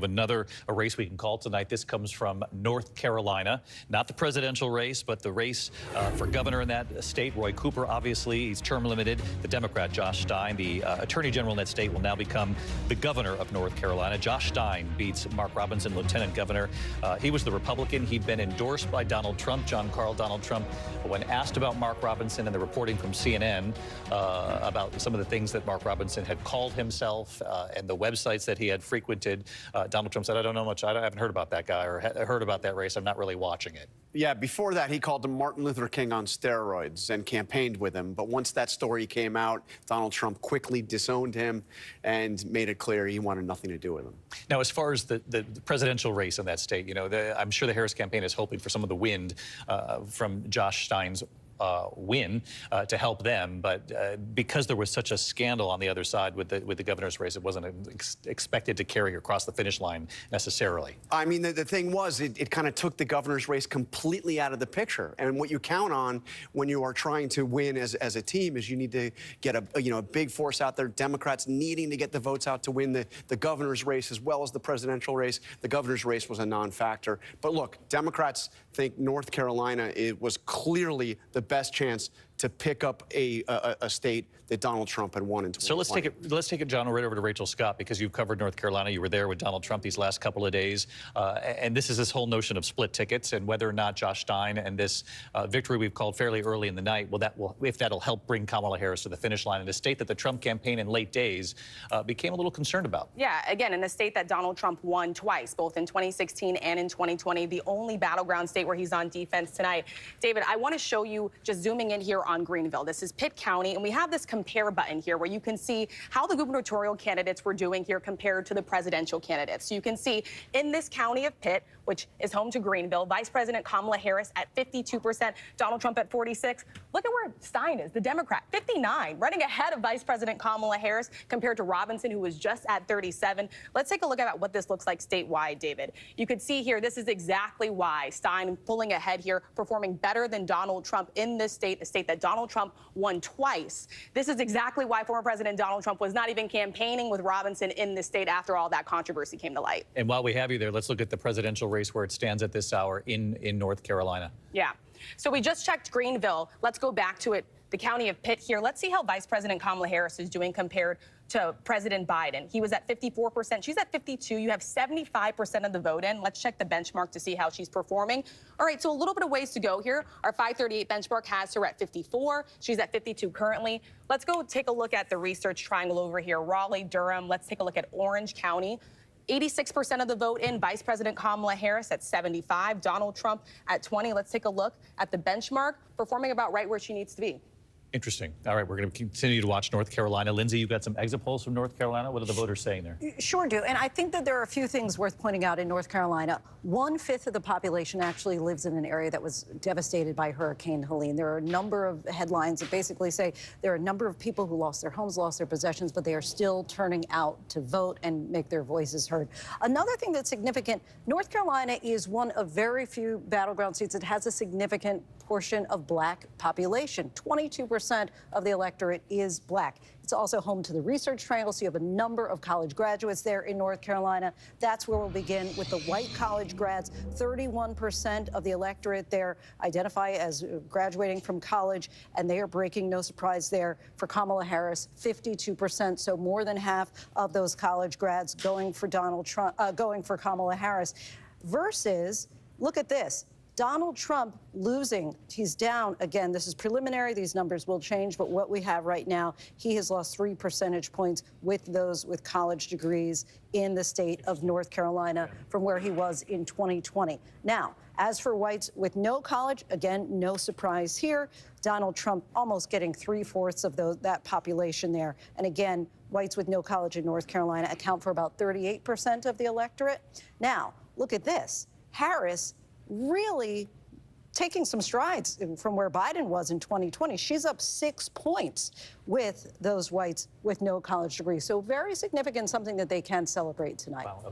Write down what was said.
Another race we can call tonight. This comes from North Carolina, not the presidential race, but the race for governor in that state. Roy Cooper, obviously, he's term limited. The Democrat, Josh Stein, the attorney general in that state, will now become the governor of North Carolina. Josh Stein beats Mark Robinson, lieutenant governor. He was the Republican. He'd been endorsed by Donald Trump, Donald Trump. When asked about Mark Robinson and the reporting from CNN about some of the things that Mark Robinson had called himself and the websites that he had frequented, Donald Trump said, I don't know much. I haven't heard about that guy or heard about that race. I'm not really watching it. Yeah, before that, he called him Martin Luther King on steroids and campaigned with him. But once that story came out, Donald Trump quickly disowned him and made it clear he wanted nothing to do with him. Now, as far as the presidential race in that state, you know, I'm sure the Harris campaign is hoping for some of the wind from Josh Stein's win to help them, but because there was such a scandal on the other side with the governor's race, it wasn't expected to carry across the finish line necessarily. I mean, the thing was, it kind of took the governor's race completely out of the picture. And what you count on when you are trying to win as a team is you need to get a big force out there. Democrats needing to get the votes out to win the governor's race as well as the presidential race. The governor's race was a non-factor. But look, Democrats think North Carolina was clearly the best chance to pick up a state that Donald Trump had won in 2020. So let's take it, John, right over to Rachel Scott, because you've covered North Carolina. You were there with Donald Trump these last couple of days. And this is this whole notion of split tickets and whether or not Josh Stein and this victory we've called fairly early in the night, if that'll help bring Kamala Harris to the finish line in a state that the Trump campaign in late days became a little concerned about. Yeah, again, in a state that Donald Trump won twice, both in 2016 and in 2020, the only battleground state where he's on defense tonight. David, I want to show you, just zooming in here on Greenville. This is Pitt County, and we have this compare button here where you can see how the gubernatorial candidates were doing here compared to the presidential candidates. So you can see in this county of Pitt, which is home to Greenville, Vice President Kamala Harris at 52%, Donald Trump at 46%. Look at where Stein is, the Democrat, 59%, running ahead of Vice President Kamala Harris compared to Robinson, who was just at 37%. Let's take a look at what this looks like statewide, David. You can see here, this is exactly why Stein pulling ahead here, performing better than Donald Trump in this state, a state that Donald Trump won twice. This is exactly why former President Donald Trump was not even campaigning with Robinson in this state after all that controversy came to light. And while we have you there, let's look at the presidential race where it stands at this hour in North Carolina. Yeah. So we just checked Greenville. Let's go back to it, the county of Pitt here. Let's see how Vice President Kamala Harris is doing compared to President Biden. He was at 54%. She's at 52%. You have 75% of the vote in. Let's check the benchmark to see how she's performing. All right, so a little bit of ways to go here. Our 538 benchmark has her at 54. She's at 52 currently. Let's go take a look at the research triangle over here. Raleigh, Durham. Let's take a look at Orange County. 86% of the vote in, Vice President Kamala Harris at 75, Donald Trump at 20. Let's take a look at the benchmark, performing about right where she needs to be. Interesting. All right, we're going to continue to watch North Carolina. Lindsay, you've got some exit polls from North Carolina. What are the voters saying there? Sure do. And I think that there are a few things worth pointing out in North Carolina. 1/5 of the population actually lives in an area that was devastated by Hurricane Helene. There are a number of headlines that basically say there are a number of people who lost their homes, lost their possessions, but they are still turning out to vote and make their voices heard. Another thing that's significant, North Carolina is one of very few battleground states that has a significant portion of black population. 22% of the electorate is black. It's also home to the Research Triangle, so you have a number of college graduates there in North Carolina. That's where we'll begin with the white college grads. 31% of the electorate there identify as graduating from college, and they are breaking, no surprise there, for Kamala Harris, 52%, so more than half of those college grads going for Donald Trump, going for Kamala Harris, versus, look at this, Donald Trump losing. He's down again. This is preliminary. These numbers will change, but what we have right now, he has lost 3 percentage points with those with college degrees in the state of North Carolina from where he was in 2020. Now, as for whites with no college, again, no surprise here. Donald Trump almost getting 3/4 of that population there. And again, whites with no college in North Carolina account for about 38% of the electorate. Now, look at this. Harris really taking some strides from where Biden was in 2020. She's up 6 points with those whites with no college degree. So very significant, something that they can celebrate tonight. Wow.